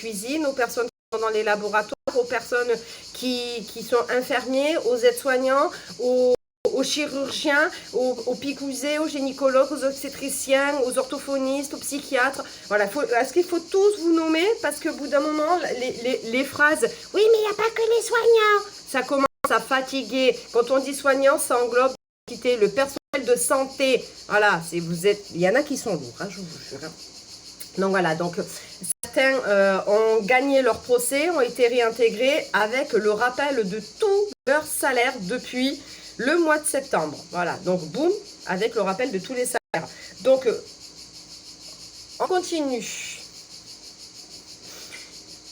cuisine, aux personnes qui sont dans les laboratoires, aux personnes qui sont infirmiers, aux aides-soignants, aux chirurgiens, aux picousés, aux gynécologues, aux obstétriciens, aux orthophonistes, aux psychiatres. Voilà, est-ce qu'il faut tous vous nommer? Parce qu'au bout d'un moment, les phrases « Oui, mais il n'y a pas que les soignants !» Ça commence à fatiguer. Quand on dit soignant, ça englobe le personnel de santé. Voilà, il y en a qui sont lourds, hein, je vous jure. Donc voilà, donc certains ont gagné leur procès, ont été réintégrés avec le rappel de tout leur salaire depuis le mois de septembre. Voilà, donc boum, avec le rappel de tous les salaires. Donc, on continue.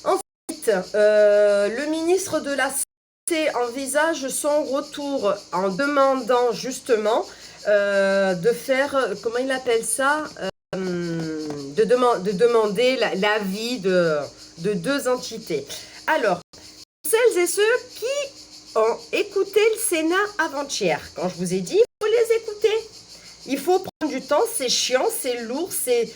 Ensuite, le ministre de la Santé envisage son retour en demandant justement de faire, comment il appelle ça, de demander l'avis de deux entités. Alors, celles et ceux qui ont écouté le Sénat avant-hier, quand je vous ai dit, il faut les écouter. Il faut prendre du temps, c'est chiant, c'est lourd, c'est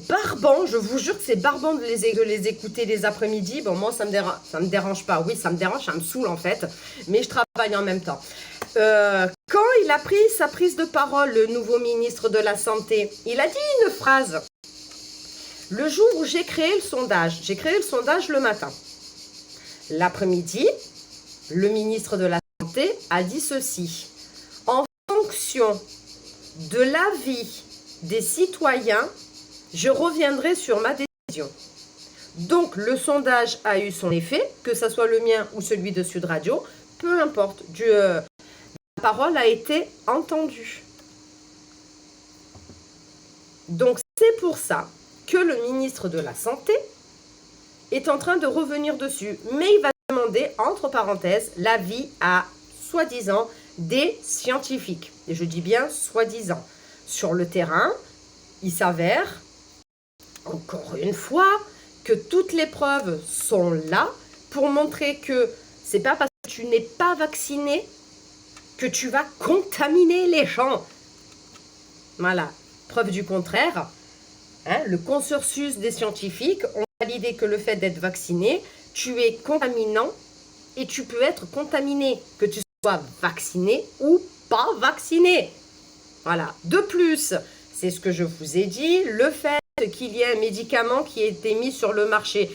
barbant. Je vous jure que c'est barbant de les écouter les après-midi. Bon, moi, ça me dérange pas. Oui, ça me dérange, ça me saoule en fait. Mais je travaille en même temps. Quand il a pris sa prise de parole, le nouveau ministre de la Santé, il a dit une phrase. Le jour où j'ai créé le sondage le matin. L'après-midi, le ministre de la Santé a dit ceci. En fonction de l'avis des citoyens, je reviendrai sur ma décision. Donc, le sondage a eu son effet, que ce soit le mien ou celui de Sud Radio, peu importe, la parole a été entendue. Donc, c'est pour ça que le ministre de la Santé est en train de revenir dessus. Mais il va demander, entre parenthèses, l'avis à, soi-disant, des scientifiques. Et je dis bien soi-disant. Sur le terrain, il s'avère, encore une fois, que toutes les preuves sont là pour montrer que c'est pas parce que tu n'es pas vacciné que tu vas contaminer les gens. Voilà. Preuve du contraire, hein, le consensus des scientifiques ont validé que le fait d'être vacciné, tu es contaminant et tu peux être contaminé, que tu sois vacciné ou pas vacciné. Voilà. De plus, c'est ce que je vous ai dit, le fait qu'il y ait un médicament qui ait été mis sur le marché,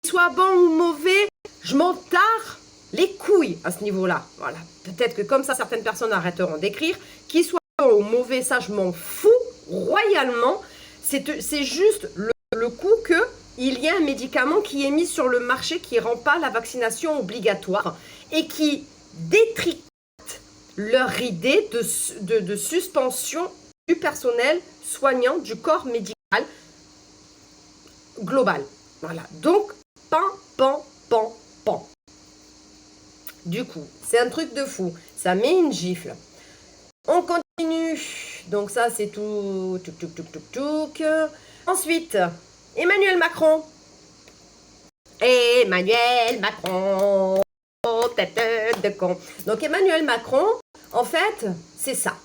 qu'il soit bon ou mauvais, je m'en tare les couilles à ce niveau-là. Voilà. Peut-être que comme ça, certaines personnes arrêteront d'écrire. Qu'il soit bon ou mauvais, ça, je m'en fous royalement. C'est juste le coup qu'il y ait un médicament qui est mis sur le marché qui ne rend pas la vaccination obligatoire et qui détricote leur idée de suspension du personnel soignant du corps médical global. Voilà. Donc, pan. Du coup, c'est un truc de fou. Ça met une gifle. On continue. Donc ça, c'est tout. Touk. Ensuite, Emmanuel Macron. Tête de con. Donc Emmanuel Macron, en fait, c'est ça.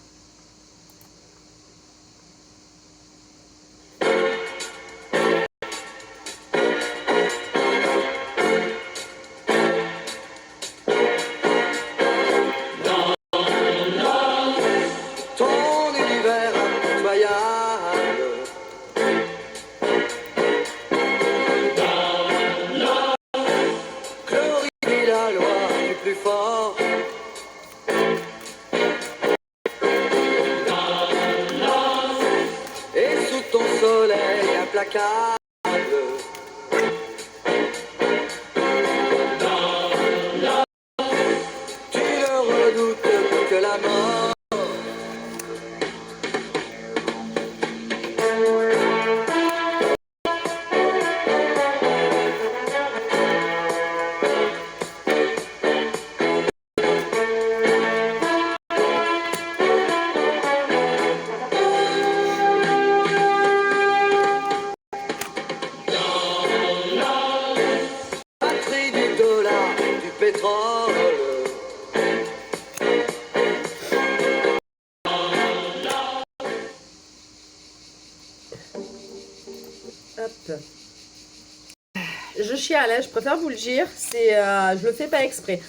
je chiale, hein, je préfère vous le dire, je le fais pas exprès.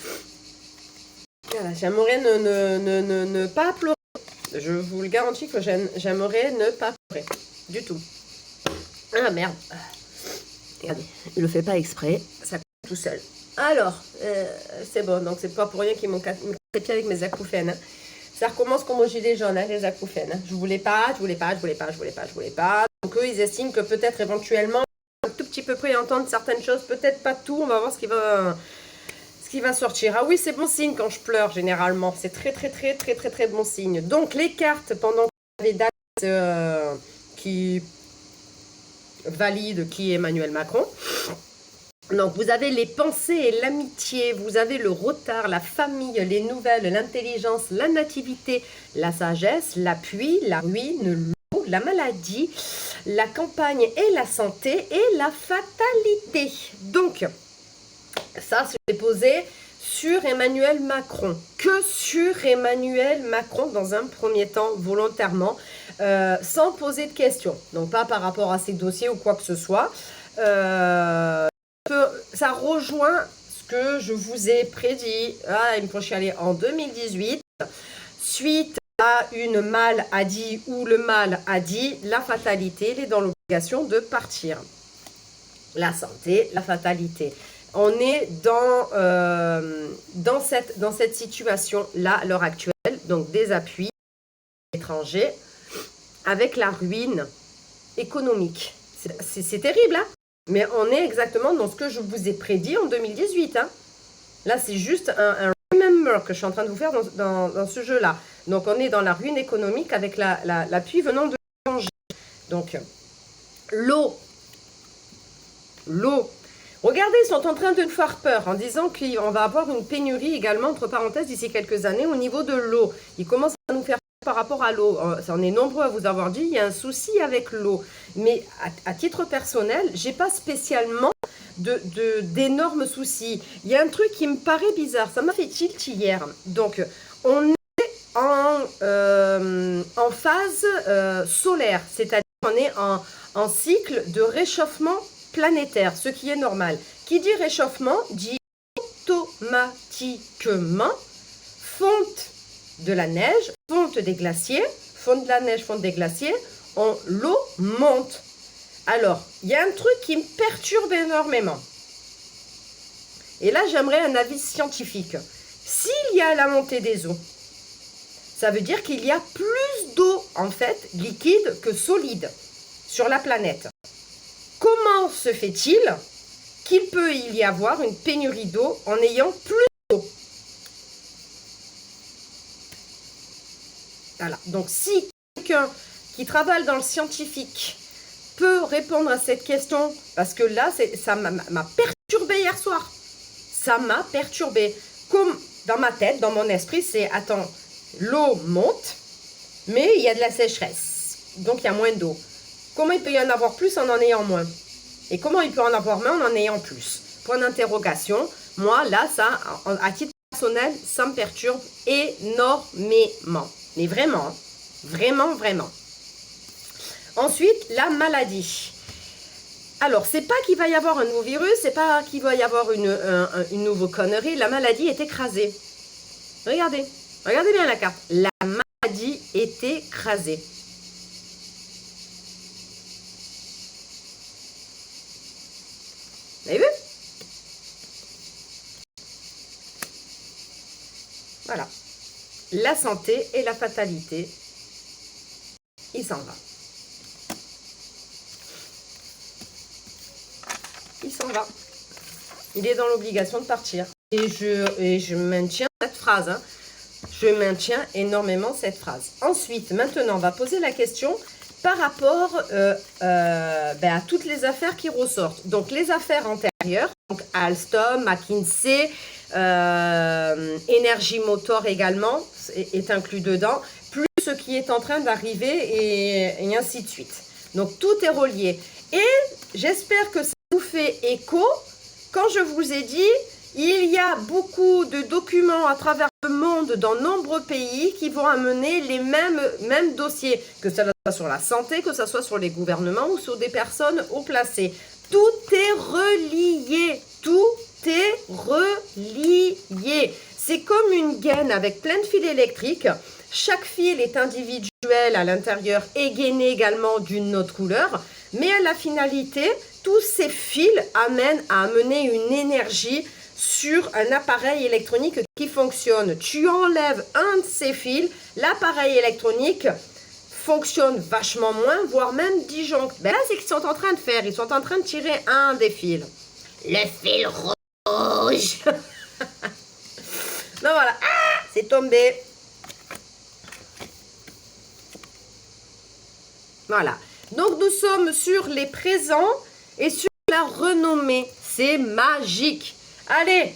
Voilà, j'aimerais ne pas pleurer. Je vous le garantis que j'aimerais ne pas pleurer. Du tout. Ah merde. Regardez, je le fais pas exprès, ça coule tout seul. Alors, c'est bon, donc c'est pas pour rien qu'ils m'ont cassé les pieds avec mes acouphènes. Hein. Ça recommence comme au gilet jaune, hein, les acouphènes. Hein. Je voulais pas. Donc eux, ils estiment que peut-être éventuellement, un tout petit peu près entendre certaines choses, peut-être pas tout. On va voir ce qui va sortir. Ah oui, c'est bon signe quand je pleure, généralement. C'est très bon signe. Donc, les cartes, pendant que les dates qui valident qui est Emmanuel Macron. Donc, vous avez les pensées et l'amitié, vous avez le retard, la famille, les nouvelles, l'intelligence, la nativité, la sagesse, l'appui, la ruine, l'eau, la maladie, la campagne et la santé et la fatalité. Donc, ça, c'est posé sur Emmanuel Macron. Que sur Emmanuel Macron, dans un premier temps, volontairement, sans poser de questions. Donc, pas par rapport à ses dossiers ou quoi que ce soit. Ça rejoint ce que je vous ai prédit. Ah, il me faut chialer en 2018. Suite à une maladie où le mal a dit la fatalité, il est dans l'obligation de partir. La santé, la fatalité. On est dans cette situation-là à l'heure actuelle, donc des appuis étrangers avec la ruine économique. C'est terrible, hein? Mais on est exactement dans ce que je vous ai prédit en 2018. Hein. Là, c'est juste un remember que je suis en train de vous faire dans ce jeu-là. Donc, on est dans la ruine économique avec l'appui venant de l'étranger. Donc, l'eau. Regardez, ils sont en train de nous faire peur en disant qu'on va avoir une pénurie également, entre parenthèses, d'ici quelques années au niveau de l'eau. Ils commencent à nous faire peur par rapport à l'eau. On est nombreux à vous avoir dit, il y a un souci avec l'eau. Mais à titre personnel, je n'ai pas spécialement d'énormes soucis. Il y a un truc qui me paraît bizarre. Ça m'a fait tilt hier. Donc, on est en phase solaire, c'est-à-dire qu'on est en cycle de réchauffement planétaire, ce qui est normal. Qui dit réchauffement dit automatiquement fonte de la neige, fonte des glaciers, fonte de la neige, fonte des glaciers, l'eau monte. Alors, il y a un truc qui me perturbe énormément. Et là, j'aimerais un avis scientifique. S'il y a la montée des eaux, ça veut dire qu'il y a plus d'eau, en fait, liquide que solide sur la planète. Comment se fait-il qu'il peut y avoir une pénurie d'eau en ayant plus d'eau? Voilà. Donc, si quelqu'un qui travaille dans le scientifique peut répondre à cette question, parce que là, ça m'a perturbé hier soir. Ça m'a perturbé. Comme dans ma tête, dans mon esprit, c'est, attends, l'eau monte, mais il y a de la sécheresse. Donc, il y a moins d'eau. Comment il peut y en avoir plus en ayant moins? Et comment il peut en avoir moins en ayant plus? Point d'interrogation. Moi, là, ça, à titre personnel, ça me perturbe énormément. Mais vraiment, vraiment. Ensuite, la maladie. Alors, c'est pas qu'il va y avoir un nouveau virus, c'est pas qu'il va y avoir une nouvelle connerie. La maladie est écrasée. Regardez bien la carte. La maladie est écrasée. Vous avez vu? Voilà. La santé et la fatalité. Il s'en va. Il s'en va. Il est dans l'obligation de partir. Et je maintiens cette phrase. Hein. Je maintiens énormément cette phrase. Ensuite, maintenant, on va poser la question par rapport à toutes les affaires qui ressortent. Donc, les affaires antérieures, donc Alstom, McKinsey, Energy Motor également est inclus dedans, plus ce qui est en train d'arriver et ainsi de suite. Donc, tout est relié. Et j'espère que ça vous fait écho quand je vous ai dit, il y a beaucoup de documents à travers le monde dans nombreux pays qui vont amener les mêmes dossiers, que ce soit sur la santé, que ce soit sur les gouvernements ou sur des personnes haut placées. Tout est relié. Tout est relié. C'est comme une gaine avec plein de fils électriques. Chaque fil est individuel à l'intérieur et gainé également d'une autre couleur. Mais à la finalité, tous ces fils amènent à amener une énergie sur un appareil électronique qui fonctionne. Tu enlèves un de ces fils, l'appareil électronique fonctionne vachement moins, voire même disjoncte. Ben là, c'est ce qu'ils sont en train de faire. Ils sont en train de tirer un des fils. Le fil rouge. Non, voilà. Ah, c'est tombé. Voilà. Donc, nous sommes sur les présents et sur la renommée. C'est magique. Allez,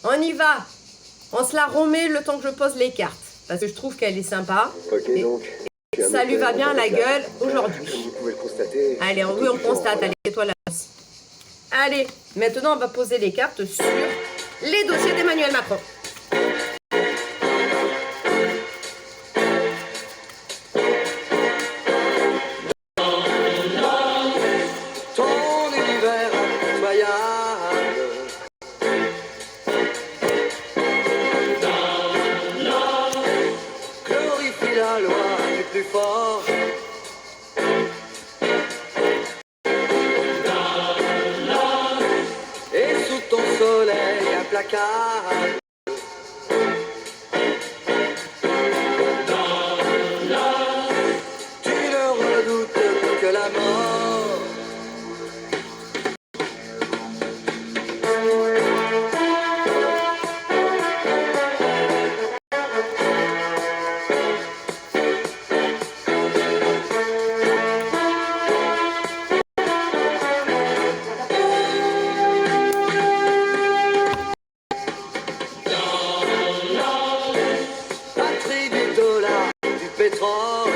on y va. On se la remet le temps que je pose les cartes. Parce que je trouve qu'elle est sympa. Ok, et donc. Ça lui va bien la gueule aujourd'hui. Comme vous pouvez le constater. Allez, oui, on constate. Allez, c'est-toi la place. Allez, maintenant, on va poser les cartes sur les dossiers d'Emmanuel Macron. Ton univers incroyable. Glorifie la loi du plus fort. Et sous ton soleil implacable. Tu ne redoutes que la mort. Patrie du dollar, du pétrole.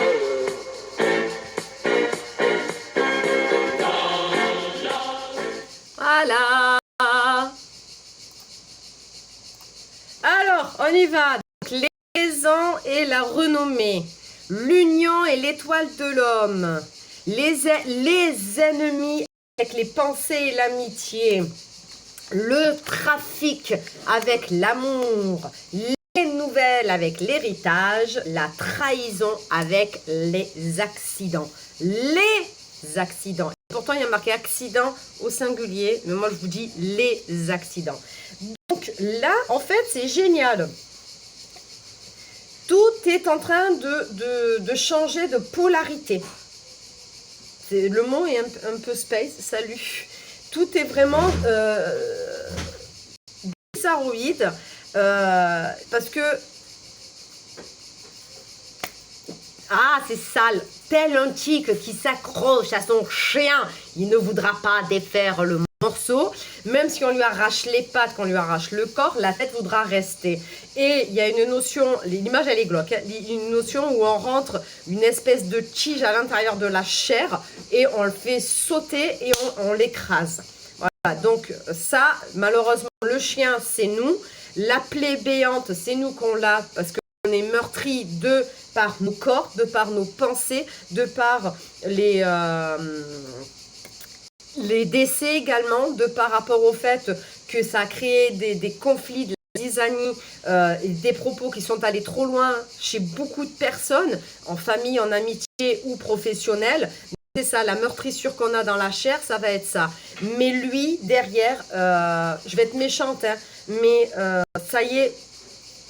Voilà. Alors, on y va. Donc, les présents et la renommée. L'union et l'étoile de l'homme. Les ennemis avec les pensées et l'amitié. Le trafic avec l'amour. Les nouvelles avec l'héritage. La trahison avec les accidents. Les accidents. Pourtant, il y a marqué accident au singulier, mais moi, je vous dis les accidents. Donc là, en fait, c'est génial. Tout est en train de changer de polarité. Le mot est un peu space, salut. Tout est vraiment bizarroïde parce que... Ah, c'est sale. Tel un tigre qui s'accroche à son chien, il ne voudra pas défaire le morceau. Même si on lui arrache les pattes, qu'on lui arrache le corps, la tête voudra rester. Et il y a une notion, l'image elle est glauque, hein, une notion où on rentre une espèce de tige à l'intérieur de la chair et on le fait sauter et on l'écrase. Voilà, donc ça, malheureusement, le chien, c'est nous. La plaie béante, c'est nous qu'on l'a parce que on est meurtri de par nos corps, de par nos pensées, de par les décès également, de par rapport au fait que ça a créé des conflits, de la zizanie, des propos qui sont allés trop loin chez beaucoup de personnes, en famille, en amitié ou professionnelle. C'est ça, la meurtrissure qu'on a dans la chair, ça va être ça. Mais lui, derrière, je vais être méchante, hein, mais ça y est,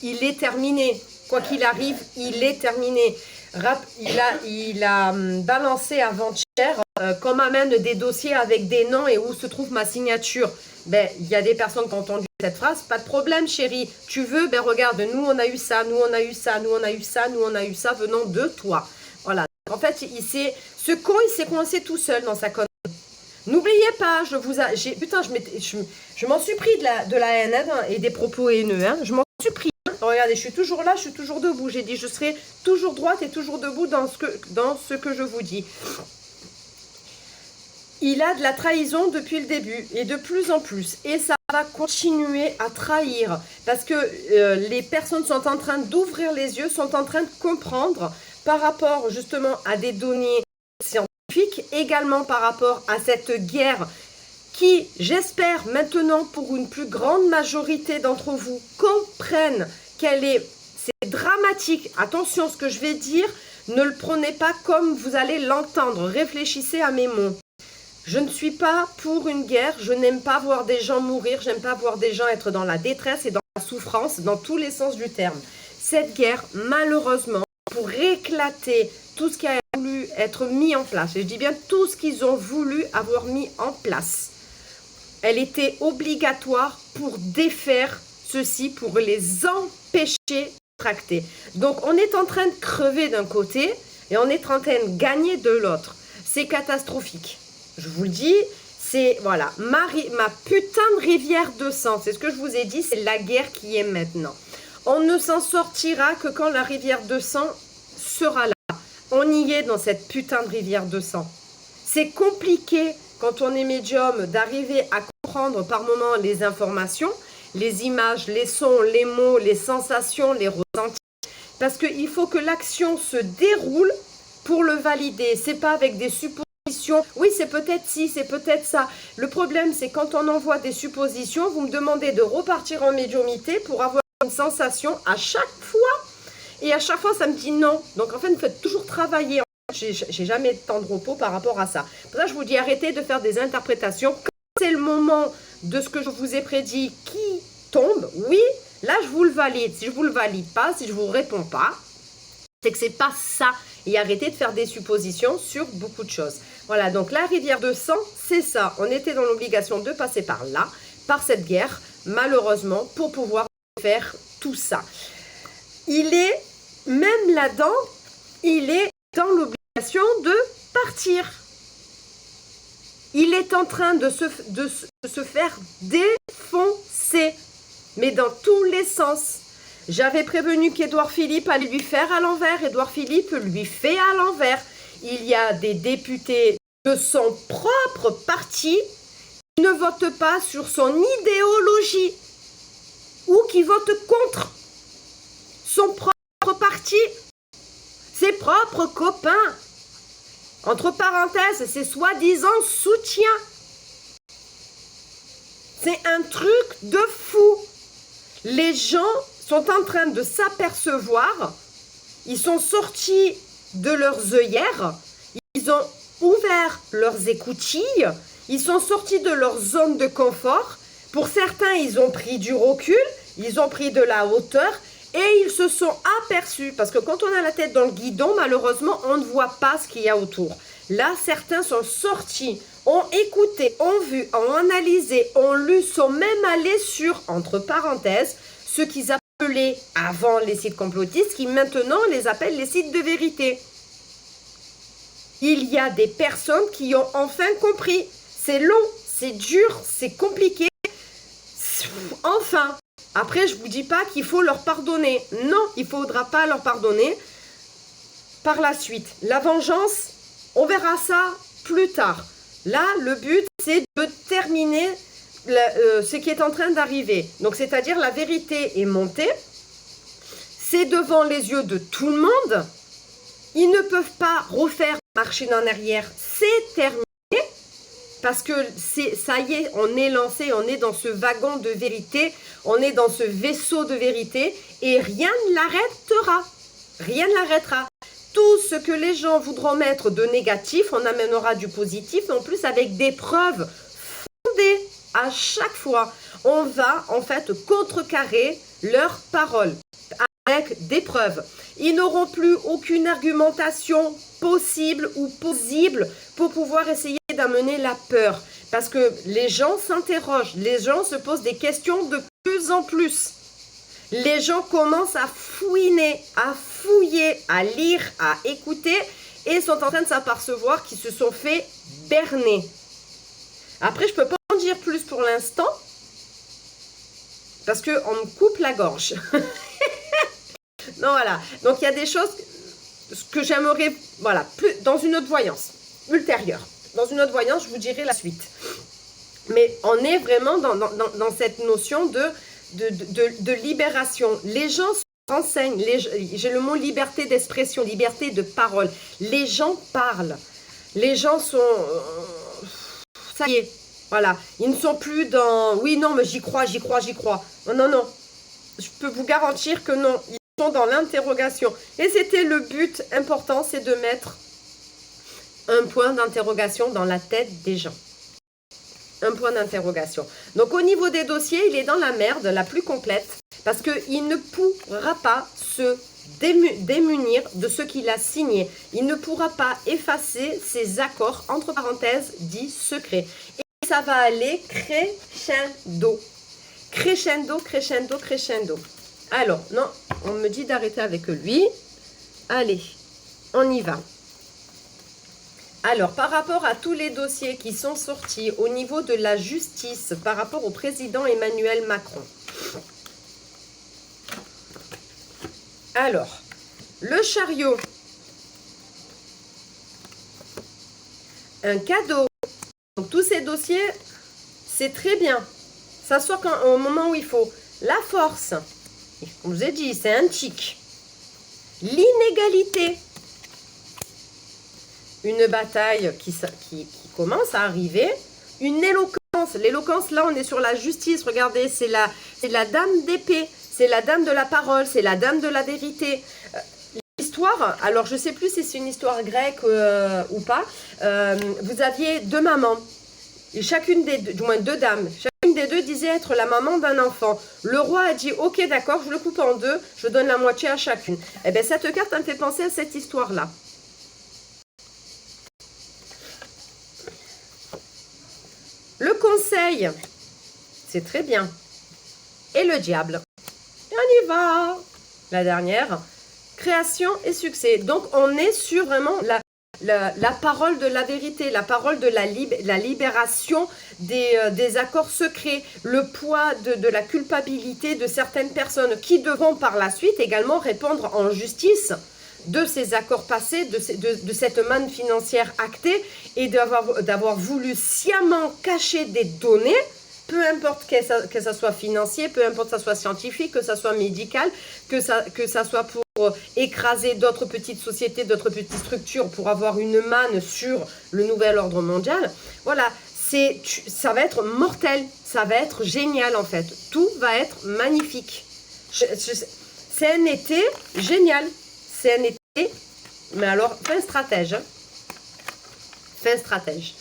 il est terminé. Quoi qu'il arrive, il est terminé. Il a balancé avant-hier qu'on m'amène des dossiers avec des noms et où se trouve ma signature. Ben, il y a des personnes qui ont entendu cette phrase. Pas de problème, chérie. Tu veux, ben regarde, nous on a eu ça, nous on a eu ça, nous on a eu ça, nous on a eu ça venant de toi. Voilà. En fait, ce con, il s'est coincé tout seul dans sa connerie. N'oubliez pas, putain, je m'en suis pris de la haine hein, et des propos haineux. Hein, je m'en suis pris. Regardez, je suis toujours là, je suis toujours debout. J'ai dit, je serai toujours droite et toujours debout dans ce que je vous dis. Il a de la trahison depuis le début et de plus en plus. Et ça va continuer à trahir parce que les personnes sont en train d'ouvrir les yeux, sont en train de comprendre par rapport justement à des données scientifiques également par rapport à cette guerre qui, j'espère maintenant pour une plus grande majorité d'entre vous, comprennent c'est dramatique. Attention, ce que je vais dire, ne le prenez pas comme vous allez l'entendre. Réfléchissez à mes mots. Je ne suis pas pour une guerre, je n'aime pas voir des gens mourir, j'aime pas voir des gens être dans la détresse et dans la souffrance, dans tous les sens du terme. Cette guerre, malheureusement, pour éclater tout ce qui a voulu être mis en place, et je dis bien tout ce qu'ils ont voulu avoir mis en place, elle était obligatoire pour défaire ceci, pour les empêcher de tracter. Donc on est en train de crever d'un côté et on est en train de gagner de l'autre. C'est catastrophique. Je vous le dis, c'est voilà, ma putain de rivière de sang, c'est ce que je vous ai dit, c'est la guerre qui est maintenant. On ne s'en sortira que quand la rivière de sang sera là. On y est dans cette putain de rivière de sang. C'est compliqué quand on est médium d'arriver à comprendre par moments les informations, les images, les sons, les mots, les sensations, les ressentis, parce qu'il faut que l'action se déroule pour le valider. C'est pas avec des suppositions. Oui, c'est peut-être ci, c'est peut-être ça. Le problème, c'est quand on envoie des suppositions, vous me demandez de repartir en médiumnité pour avoir une sensation à chaque fois. Et à chaque fois, ça me dit non. Donc, en fait, vous faites toujours travailler. J'ai jamais de temps de repos par rapport à ça. Pour ça, je vous dis, arrêtez de faire des interprétations. Quand c'est le moment de ce que je vous ai prédit qui tombe, oui, là, je vous le valide. Si je vous le valide pas, si je vous réponds pas, c'est que c'est pas ça. Et arrêtez de faire des suppositions sur beaucoup de choses. Voilà, donc la rivière de sang, c'est ça. On était dans l'obligation de passer par là, par cette guerre, malheureusement, pour pouvoir faire tout ça. Il est, même là-dedans, il est dans l'obligation de partir. Il est en train de se faire défoncer, mais dans tous les sens. J'avais prévenu qu'Édouard Philippe allait lui faire à l'envers. Édouard Philippe lui fait à l'envers. Il y a des députés de son propre parti qui ne votent pas sur son idéologie ou qui votent contre son propre parti, ses propres copains. Entre parenthèses, c'est soi-disant soutien. C'est un truc de fou. Les gens sont en train de s'apercevoir, ils sont sortis de leurs œillères, ils ont ouvert leurs écoutilles, ils sont sortis de leur zone de confort. Pour certains, ils ont pris du recul, ils ont pris de la hauteur et ils se sont aperçus. Parce que quand on a la tête dans le guidon, malheureusement, on ne voit pas ce qu'il y a autour. Là, certains sont sortis, ont écouté, ont vu, ont analysé, ont lu, sont même allés sur, entre parenthèses, ce qu'ils appelaient avant les sites complotistes, qui maintenant les appellent les sites de vérité. Il y a des personnes qui ont enfin compris. C'est long, c'est dur, c'est compliqué. Enfin, après je ne vous dis pas qu'il faut leur pardonner. Non, il ne faudra pas leur pardonner par la suite. La vengeance, on verra ça plus tard. Là, le but, c'est de terminer ce qui est en train d'arriver. Donc, c'est-à-dire la vérité est montée. C'est devant les yeux de tout le monde. Ils ne peuvent pas refaire marcher en arrière. C'est terminé. Parce que ça y est, on est lancé, on est dans ce wagon de vérité. On est dans ce vaisseau de vérité. Et rien ne l'arrêtera. Rien ne l'arrêtera. Tout ce que les gens voudront mettre de négatif, on amènera du positif. En plus, avec des preuves fondées. À chaque fois, on va en fait contrecarrer leurs paroles avec des preuves. Ils n'auront plus aucune argumentation possible ou possible pour pouvoir essayer d'amener la peur. Parce que les gens s'interrogent, les gens se posent des questions de plus en plus. Les gens commencent à fouiner, à fouiller, à lire, à écouter et sont en train de s'apercevoir qu'ils se sont fait berner. Après, je ne peux pas en dire plus pour l'instant parce qu'on me coupe la gorge. Non, voilà. Donc, il y a des choses que j'aimerais, voilà, plus dans une autre voyance ultérieure. Dans une autre voyance, je vous dirai la suite. Mais on est vraiment dans cette notion de libération. Les gens se renseignent. J'ai le mot liberté d'expression, liberté de parole. Les gens parlent. Les gens sont... ça y est, voilà. Ils ne sont plus dans... Oui, non, mais j'y crois, j'y crois, j'y crois. Non, non, non. Je peux vous garantir que non. Ils sont dans l'interrogation. Et c'était le but important, c'est de mettre un point d'interrogation dans la tête des gens. Un point d'interrogation. Donc, au niveau des dossiers, il est dans la merde la plus complète parce qu'il ne pourra pas se démunir de ce qu'il a signé. Il ne pourra pas effacer ses accords, entre parenthèses, dits secrets. Et ça va aller crescendo. Crescendo, crescendo, crescendo. Alors, non, on me dit d'arrêter avec lui. Allez, on y va. Alors, par rapport à tous les dossiers qui sont sortis au niveau de la justice, par rapport au président Emmanuel Macron. Alors, le chariot, un cadeau. Donc, tous ces dossiers, c'est très bien. Ça sort au moment où il faut. La force, comme je vous ai dit, c'est un tic. L'inégalité. Une bataille qui commence à arriver. Une éloquence. L'éloquence, là, on est sur la justice. Regardez, c'est la dame d'épée. C'est la dame de la parole. C'est la dame de la vérité. L'histoire, alors je ne sais plus si c'est une histoire grecque ou pas. Vous aviez deux mamans. Et chacune des deux, du moins deux dames. Chacune des deux disait être la maman d'un enfant. Le roi a dit, ok, d'accord, je le coupe en deux. Je donne la moitié à chacune. Eh bien, cette carte, elle me fait penser à cette histoire-là. Le conseil, c'est très bien. Et le diable. Et on y va. La dernière, création et succès. Donc, on est sur vraiment la parole de la vérité, la parole de la libération des accords secrets, le poids de la culpabilité de certaines personnes qui devront par la suite également répondre en justice de ces accords passés, de cette manne financière actée et d'avoir voulu sciemment cacher des données, peu importe que ça soit financier, peu importe que ça soit scientifique, que ça soit médical, que ça soit pour écraser d'autres petites sociétés, d'autres petites structures pour avoir une manne sur le nouvel ordre mondial. Voilà, ça va être mortel, ça va être génial en fait. Tout va être magnifique. C'est un été génial. C'est un été, mais alors, fin stratège. Hein. Fin stratège.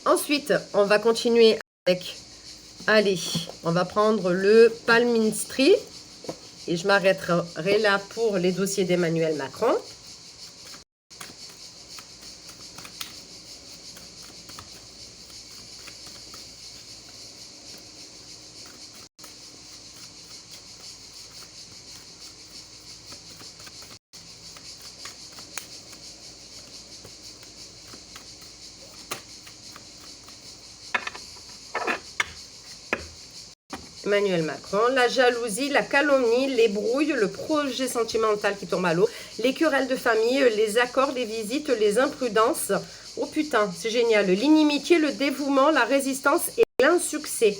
Ensuite, on va continuer avec, allez, on va prendre le Palm Ministry. Et je m'arrêterai là pour les dossiers d'Emmanuel Macron. Emmanuel Macron, la jalousie, la calomnie, les brouilles, le projet sentimental qui tombe à l'eau, les querelles de famille, les accords, les visites, les imprudences. Oh putain, c'est génial. L'inimitié, le dévouement, la résistance et l'insuccès.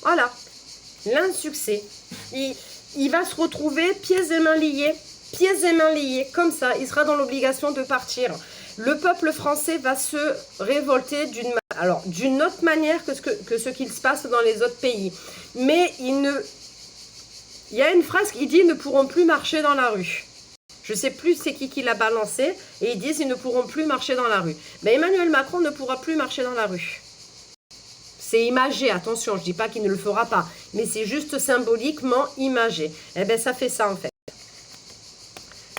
Voilà, l'insuccès. Il va se retrouver pieds et mains liés, comme ça. Il sera dans l'obligation de partir. Le peuple français va se révolter d'une autre manière que ce qu'il se passe dans les autres pays. Mais il y a une phrase qui dit « ils ne pourront plus marcher dans la rue ». Je ne sais plus c'est qui l'a balancé. Et ils disent « ils ne pourront plus marcher dans la rue ». Mais Emmanuel Macron ne pourra plus marcher dans la rue. C'est imagé, attention, je ne dis pas qu'il ne le fera pas. Mais c'est juste symboliquement imagé. Eh bien, ça fait ça en fait.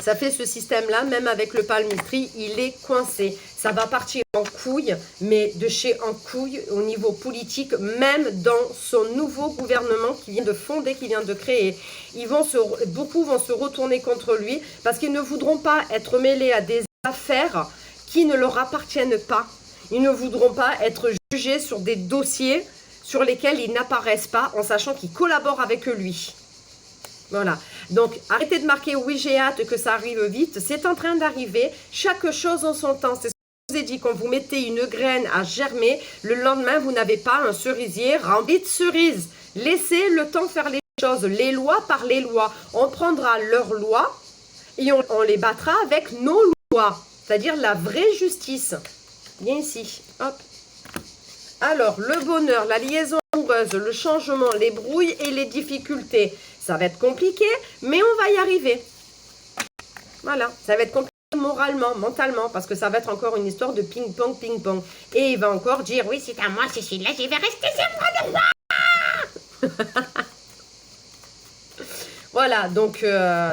Ça fait ce système-là, même avec le Palm Ministry, il est coincé. Ça va partir en couille, mais de chez en couille au niveau politique, même dans son nouveau gouvernement qui vient de fonder, qui vient de créer. Beaucoup vont se retourner contre lui parce qu'ils ne voudront pas être mêlés à des affaires qui ne leur appartiennent pas. Ils ne voudront pas être jugés sur des dossiers sur lesquels ils n'apparaissent pas en sachant qu'ils collaborent avec lui. Voilà, donc arrêtez de marquer oui j'ai hâte que ça arrive vite, c'est en train d'arriver, chaque chose en son temps, c'est ce que je vous ai dit, quand vous mettez une graine à germer, le lendemain vous n'avez pas un cerisier rempli de cerises, laissez le temps faire les choses, les lois par les lois, on prendra leurs lois et on les battra avec nos lois, c'est-à-dire la vraie justice, Viens ici. Hop. Alors, le bonheur, la liaison amoureuse, le changement, les brouilles et les difficultés. Ça va être compliqué, mais on va y arriver. Voilà, ça va être compliqué moralement, mentalement, parce que ça va être encore une histoire de ping-pong, ping-pong. Et il va encore dire, oui, c'est à moi, Cécile, là, je vais rester sur moi de roi. Voilà, donc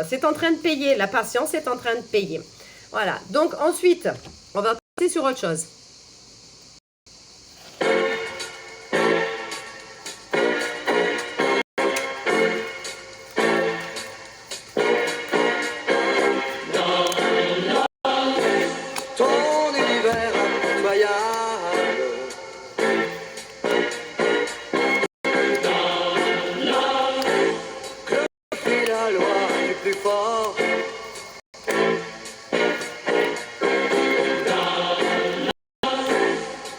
c'est en train de payer, la patience est en train de payer. Voilà, donc ensuite, on va passer sur autre chose. Ton univers impitoyable. Clôture la loi du plus fort.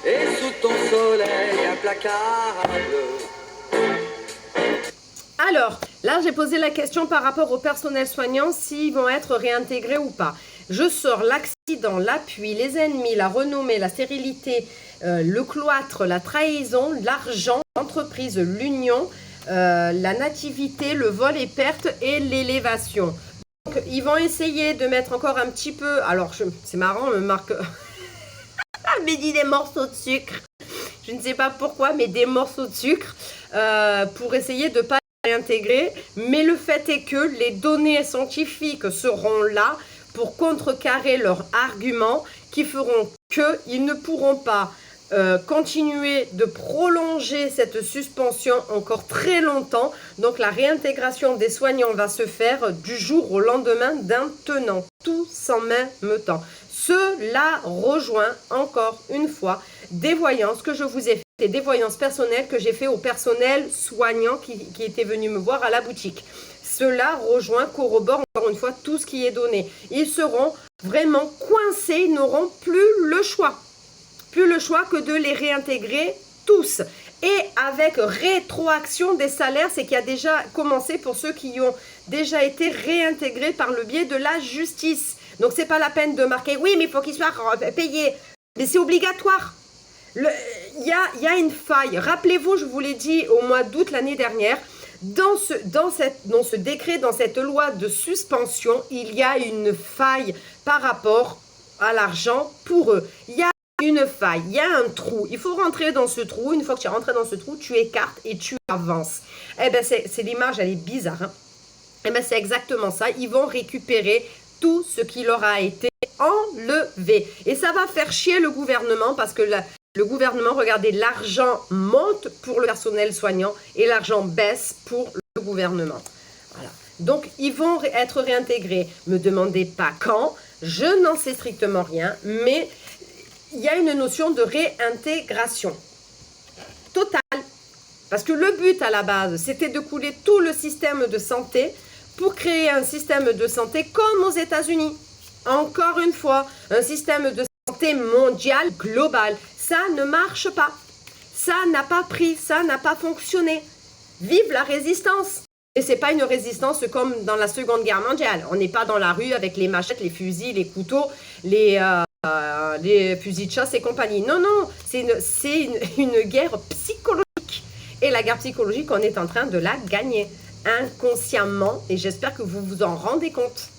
Et sous ton soleil implacable. Alors, là, j'ai posé la question par rapport au personnel soignant, s'ils vont être réintégrés ou pas. Je sors l'accident, l'appui, les ennemis, la renommée, la stérilité, le cloître, la trahison, l'argent, l'entreprise, l'union, la nativité, le vol et perte et l'élévation. Donc, ils vont essayer de mettre encore un petit peu... Alors, c'est marrant, on me marque... mais dit des morceaux de sucre. Je ne sais pas pourquoi, mais des morceaux de sucre pour essayer de ne pas réintégrer. Mais le fait est que les données scientifiques seront là pour contrecarrer leurs arguments qui feront qu'ils ne pourront pas continuer de prolonger cette suspension encore très longtemps. Donc la réintégration des soignants va se faire du jour au lendemain d'un tenant, tous en même temps. Cela rejoint encore une fois des voyances que je vous ai fait, des voyances personnelles que j'ai fait au personnel soignant qui était venu me voir à la boutique. Cela rejoint, corrobore encore une fois tout ce qui est donné. Ils seront vraiment coincés, ils n'auront plus le choix. Plus le choix que de les réintégrer tous. Et avec rétroaction des salaires, c'est qui a déjà commencé pour ceux qui ont déjà été réintégrés par le biais de la justice. Donc, ce n'est pas la peine de marquer, oui, mais il faut qu'ils soient payés. Mais c'est obligatoire. Il y a une faille. Rappelez-vous, je vous l'ai dit au mois d'août l'année dernière, dans ce décret, dans cette loi de suspension, il y a une faille par rapport à l'argent pour eux. Il y a une faille, il y a un trou. Il faut rentrer dans ce trou. Une fois que tu es rentré dans ce trou, tu écartes et tu avances. Eh bien, c'est l'image, elle est bizarre. Hein? Eh bien, c'est exactement ça. Ils vont récupérer tout ce qui leur a été enlevé. Et ça va faire chier le gouvernement parce que le gouvernement, regardez, l'argent monte pour le personnel soignant et l'argent baisse pour le gouvernement. Voilà. Donc, ils vont être réintégrés. Ne me demandez pas quand. Je n'en sais strictement rien. Mais il y a une notion de réintégration totale. Parce que le but à la base, c'était de couler tout le système de santé pour créer un système de santé comme aux États-Unis. Encore une fois, un système de santé mondial, global. Ça ne marche pas. Ça n'a pas pris, ça n'a pas fonctionné. Vive la résistance! Et ce n'est pas une résistance comme dans la Seconde Guerre mondiale. On n'est pas dans la rue avec les machettes, les fusils, les couteaux, les fusils de chasse et compagnie. Non, non, c'est une guerre psychologique. Et la guerre psychologique, on est en train de la gagner inconsciemment. Et j'espère que vous vous en rendez compte.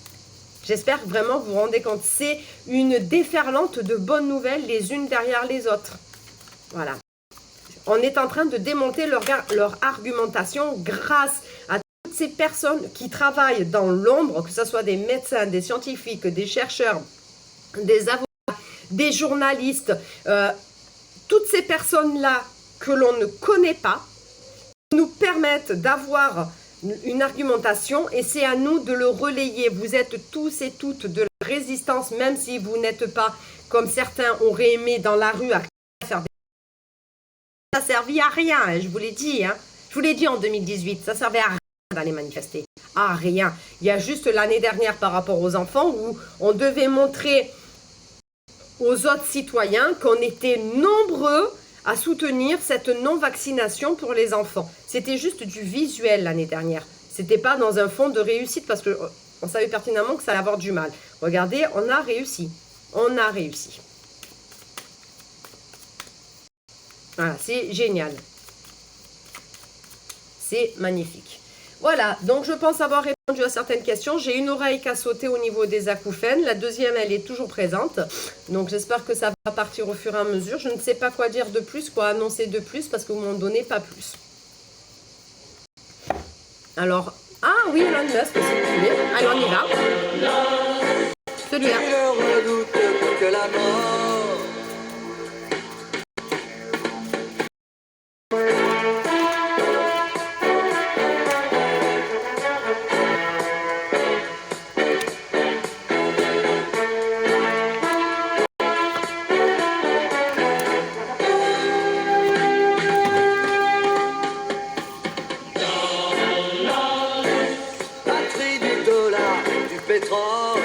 J'espère vraiment vous vous rendez compte. C'est une déferlante de bonnes nouvelles les unes derrière les autres. Voilà. On est en train de démonter leur argumentation grâce à toutes ces personnes qui travaillent dans l'ombre, que ce soit des médecins, des scientifiques, des chercheurs, des avocats, des journalistes, toutes ces personnes-là que l'on ne connaît pas, nous permettent d'avoir une argumentation et c'est à nous de le relayer. Vous êtes tous et toutes de la résistance, même si vous n'êtes pas, comme certains auraient aimé dans la rue, à faire des... Ça n'a servi à rien, hein, je vous l'ai dit. Hein. Je vous l'ai dit en 2018, ça ne servait à rien d'aller manifester. À rien. Il y a juste l'année dernière par rapport aux enfants où on devait montrer aux autres citoyens qu'on était nombreux à soutenir cette non-vaccination pour les enfants. C'était juste du visuel l'année dernière. C'était pas dans un fond de réussite parce qu'on savait pertinemment que ça allait avoir du mal. Regardez, on a réussi. On a réussi. Voilà, c'est génial. C'est magnifique. Voilà, donc je pense avoir répondu à certaines questions. J'ai une oreille qui a sauté au niveau des acouphènes. La deuxième, elle est toujours présente. Donc j'espère que ça va partir au fur et à mesure. Je ne sais pas quoi dire de plus, quoi annoncer de plus, parce que vous m'en donnez pas plus. Alors, ah oui, Elon Musk, si vous voulez. Allez, on y va. Celui-là. Tu le redoutes plus que la mort. Patrie du dollar, du pétrole.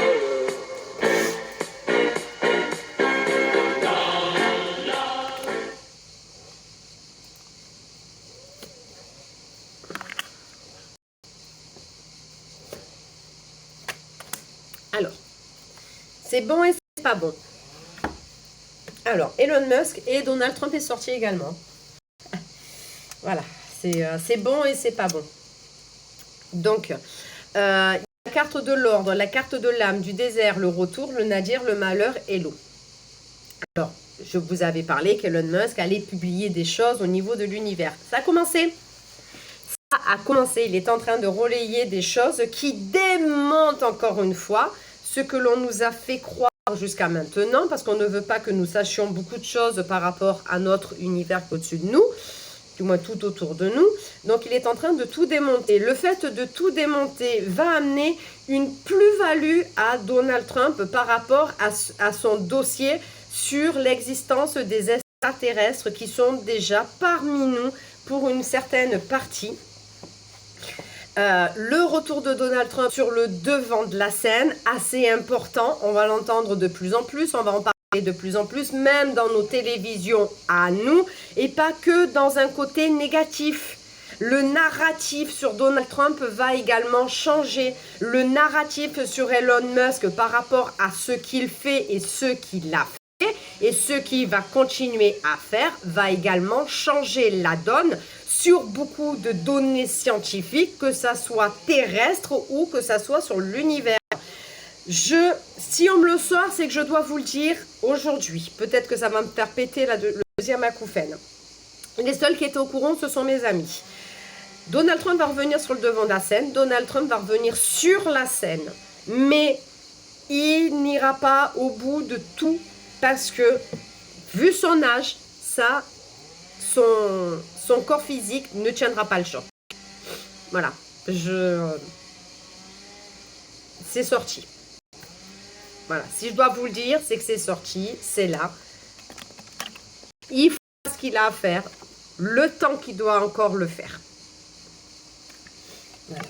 Alors, c'est bon et c'est pas bon. Alors, Elon Musk et Donald Trump est sorti également. Voilà, c'est bon et c'est pas bon. Donc, la carte de l'ordre, la carte de l'âme, du désert, le retour, le nadir, le malheur et l'eau. Alors, je vous avais parlé qu'Elon Musk allait publier des choses au niveau de l'univers. Ça a commencé. Ça a commencé. Il est en train de relayer des choses qui démontent encore une fois ce que l'on nous a fait croire jusqu'à maintenant, parce qu'on ne veut pas que nous sachions beaucoup de choses par rapport à notre univers au-dessus de nous, du moins tout autour de nous. Donc il est en train de tout démonter. Le fait de tout démonter va amener une plus-value à Donald Trump par rapport à son dossier sur l'existence des extraterrestres qui sont déjà parmi nous pour une certaine partie. Le retour de Donald Trump sur le devant de la scène, assez important, on va l'entendre de plus en plus, on va en parler de plus en plus, même dans nos télévisions à nous, et pas que dans un côté négatif. Le narratif sur Donald Trump va également changer. Le narratif sur Elon Musk par rapport à ce qu'il fait et ce qu'il a fait, et ce qu'il va continuer à faire, va également changer la donne sur beaucoup de données scientifiques, que ça soit terrestre ou que ça soit sur l'univers. Si on me le sort, c'est que je dois vous le dire aujourd'hui. Peut-être que ça va me faire péter le deuxième acouphène. Les seuls qui étaient au courant, ce sont mes amis. Donald Trump va revenir sur le devant de la scène. Donald Trump va revenir sur la scène. Mais il n'ira pas au bout de tout parce que, vu son âge, son corps physique ne tiendra pas le choc. Voilà. C'est sorti. Voilà. Si je dois vous le dire, c'est que c'est sorti. C'est là. Il faut ce qu'il a à faire. Le temps qu'il doit encore le faire. Voilà.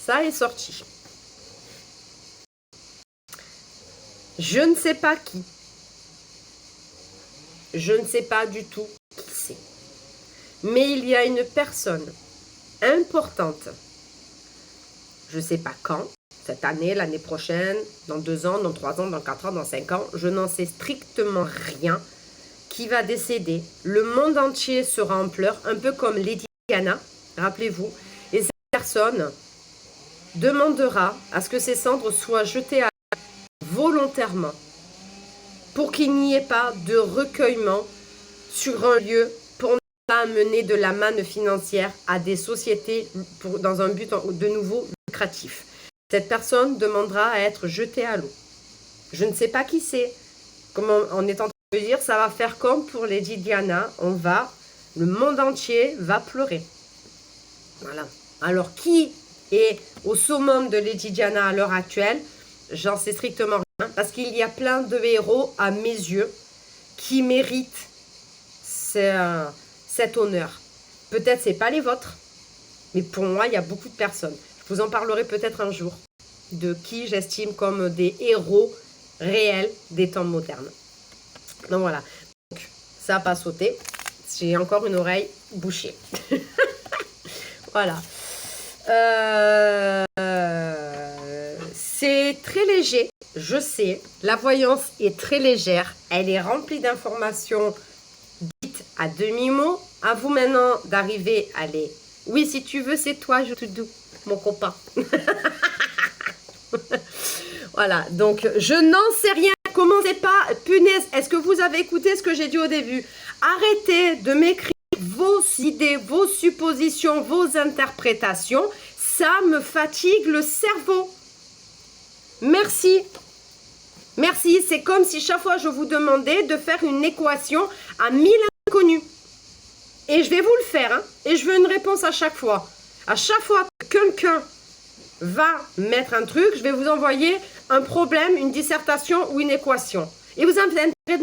Ça est sorti. Je ne sais pas qui. Je ne sais pas du tout qui c'est. Mais il y a une personne importante. Je ne sais pas quand. Cette année, l'année prochaine, dans 2 ans, dans 3 ans, dans 4 ans, dans 5 ans. Je n'en sais strictement rien. Qui va décéder. Le monde entier sera en pleurs. Un peu comme Lady Diana. Rappelez-vous. Et cette personne demandera à ce que ses cendres soient jetées à volontairement pour qu'il n'y ait pas de recueillement sur un lieu pour ne pas amener de la manne financière à des sociétés dans un but de nouveau lucratif. Cette personne demandera à être jetée à l'eau. Je ne sais pas qui c'est. Comme on est en train de dire, ça va faire comme pour Lady Diana. Le monde entier va pleurer. Voilà. Alors, qui est au summum de Lady Diana à l'heure actuelle? J'en sais strictement rien. Parce qu'il y a plein de héros, à mes yeux, qui méritent cet honneur. Peut-être c'est pas les vôtres, mais pour moi, il y a beaucoup de personnes. Je vous en parlerai peut-être un jour de qui j'estime comme des héros réels des temps modernes. Donc voilà. Donc, ça n'a pas sauté. J'ai encore une oreille bouchée. Voilà. C'est très léger. je sais, la voyance est très légère. Elle est remplie d'informations dites à demi-mot. À vous maintenant d'arriver à les... Oui, si tu veux, c'est toi, je te dis, mon copain. Voilà, donc je n'en sais rien. Commencez pas, punaise, est-ce que vous avez écouté ce que j'ai dit au début? Arrêtez de m'écrire vos idées, vos suppositions, vos interprétations. Ça me fatigue le cerveau. Merci. Merci, c'est comme si chaque fois je vous demandais de faire une équation à 1000 inconnus. Et je vais vous le faire, hein, et je veux une réponse à chaque fois. À chaque fois que quelqu'un va mettre un truc, je vais vous envoyer un problème, une dissertation ou une équation. Et vous avez intérêt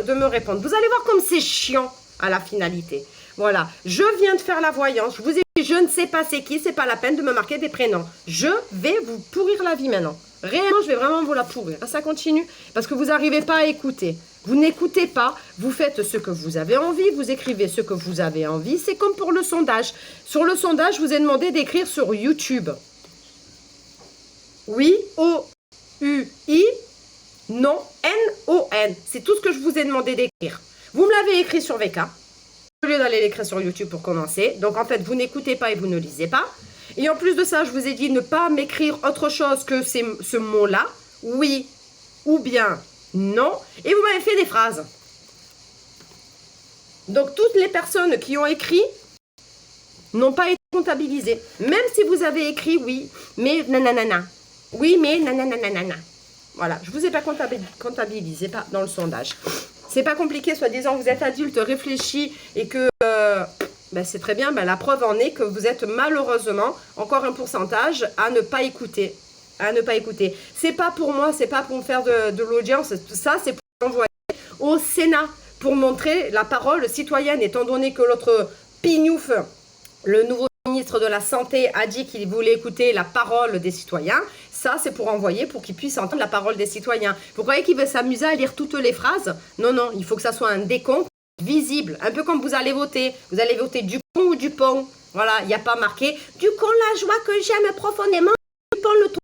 de me répondre. Vous allez voir comme c'est chiant à la finalité. Voilà, je viens de faire la voyance. Je vous ai dit, je ne sais pas c'est qui, c'est pas la peine de me marquer des prénoms. Je vais vous pourrir la vie maintenant. Réellement, je vais vraiment vous la pourrir. Ça continue parce que vous n'arrivez pas à écouter. Vous n'écoutez pas, vous faites ce que vous avez envie, vous écrivez ce que vous avez envie. C'est comme pour le sondage. Sur le sondage, je vous ai demandé d'écrire sur YouTube. Oui, O-U-I, non, N-O-N. C'est tout ce que je vous ai demandé d'écrire. Vous me l'avez écrit sur VK, au lieu d'aller l'écrire sur YouTube pour commencer. Donc en fait, vous n'écoutez pas et vous ne lisez pas. Et en plus de ça, je vous ai dit ne pas m'écrire autre chose que ce mot-là. Oui ou bien non. Et vous m'avez fait des phrases. Donc toutes les personnes qui ont écrit n'ont pas été comptabilisées. Même si vous avez écrit oui, mais nanana. Oui, mais nanana. Voilà, je ne vous ai pas comptabilisé pas dans le sondage. C'est pas compliqué, soi-disant vous êtes adulte, réfléchi et que ben c'est très bien. Ben la preuve en est que vous êtes malheureusement encore un pourcentage à ne pas écouter. C'est pas pour moi, c'est pas pour me faire de l'audience. Ça, c'est pour envoyer au Sénat pour montrer la parole citoyenne, étant donné que l'autre pignouf, le nouveau ministre de la Santé, a dit qu'il voulait écouter la parole des citoyens. Ça, c'est pour envoyer, pour qu'ils puissent entendre la parole des citoyens. Vous croyez qu'il veut s'amuser à lire toutes les phrases? Non, non, il faut que ça soit un décompte visible. Un peu comme vous allez voter. Vous allez voter du con ou du pont. Voilà, il n'y a pas marqué « Du con, la joie que j'aime profondément, du pont, le tout. »